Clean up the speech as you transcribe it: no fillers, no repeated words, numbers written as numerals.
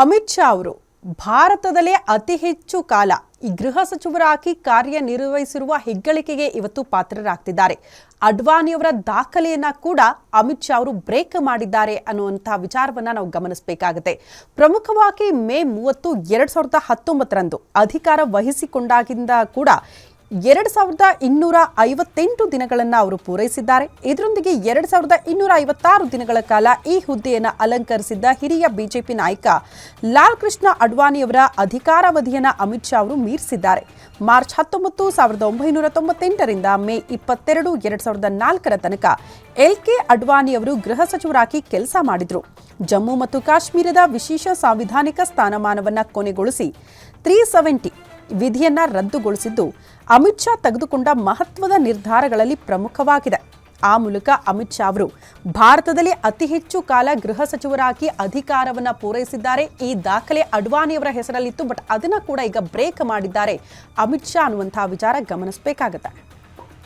ಅಮಿತ್ ಶಾ ಅವರು ಭಾರತದಲ್ಲೇ ಅತಿ ಹೆಚ್ಚು ಕಾಲ ಈ ಗೃಹ ಸಚಿವರಾಗಿ ಕಾರ್ಯನಿರ್ವಹಿಸಿರುವ ಹೆಗ್ಗಳಿಕೆಗೆ ಇವತ್ತು ಪಾತ್ರರಾಗ್ತಿದ್ದಾರೆ. ಅಡ್ವಾಣಿಯವರ ದಾಖಲೆಯನ್ನ ಕೂಡ ಅಮಿತ್ ಶಾ ಅವರು ಬ್ರೇಕ್ ಮಾಡಿದ್ದಾರೆ ಅನ್ನುವಂತಹ ವಿಚಾರವನ್ನ ನಾವು ಗಮನಿಸಬೇಕಾಗುತ್ತೆ. ಪ್ರಮುಖವಾಗಿ ಮೇ 30, 2019ರಂದು ಅಧಿಕಾರ ವಹಿಸಿಕೊಂಡಾಗಿಂದ ಕೂಡ 2258 ದಿನಗಳನ್ನು ಅವರು ಪೂರೈಸಿದ್ದಾರೆ. ಇದರೊಂದಿಗೆ 2256 ದಿನಗಳ ಕಾಲ ಈ ಹುದ್ದೆಯನ್ನು ಅಲಂಕರಿಸಿದ್ದ ಹಿರಿಯ ಬಿಜೆಪಿ ನಾಯಕ ಲಾಲ್ ಕೃಷ್ಣ ಅಡ್ವಾಣಿಯವರ ಅಧಿಕಾರಾವಧಿಯನ್ನು ಅಮಿತ್ ಶಾ ಅವರು ಮೀರಿಸಿದ್ದಾರೆ. ಮಾರ್ಚ್ 19, 1998ರಿಂದ ಮೇ 22, 2004ರ ತನಕ LK ಅಡ್ವಾಣಿಯವರು ಗೃಹ ಸಚಿವರಾಗಿ ಕೆಲಸ ಮಾಡಿದ್ರು. ಜಮ್ಮು ಮತ್ತು ಕಾಶ್ಮೀರದ ವಿಶೇಷ ಸಾಂವಿಧಾನಿಕ ಸ್ಥಾನಮಾನವನ್ನು ಕೊನೆಗೊಳಿಸಿ 370 ವಿಧಿಯನ್ನ ರದ್ದುಗೊಳಿಸಿದ್ದು ಅಮಿತ್ ಶಾ ತೆಗೆದುಕೊಂಡ ಮಹತ್ವದ ನಿರ್ಧಾರಗಳಲ್ಲಿ ಪ್ರಮುಖವಾಗಿದೆ. ಆ ಮೂಲಕ ಅಮಿತ್ ಶಾ ಅವರು ಭಾರತದಲ್ಲಿ ಅತಿ ಹೆಚ್ಚು ಕಾಲ ಗೃಹ ಸಚಿವರಾಗಿ ಅಧಿಕಾರವನ್ನ ಪೂರೈಸಿದ್ದಾರೆ. ಈ ದಾಖಲೆ ಅಡ್ವಾಣಿಯವರ ಹೆಸರಲ್ಲಿತ್ತು, ಬಟ್ ಅದನ್ನ ಕೂಡ ಈಗ ಬ್ರೇಕ್ ಮಾಡಿದ್ದಾರೆ ಅಮಿತ್ ಶಾ ಅನ್ನುವಂತಹ ವಿಚಾರ ಗಮನಿಸಬೇಕಾಗುತ್ತೆ.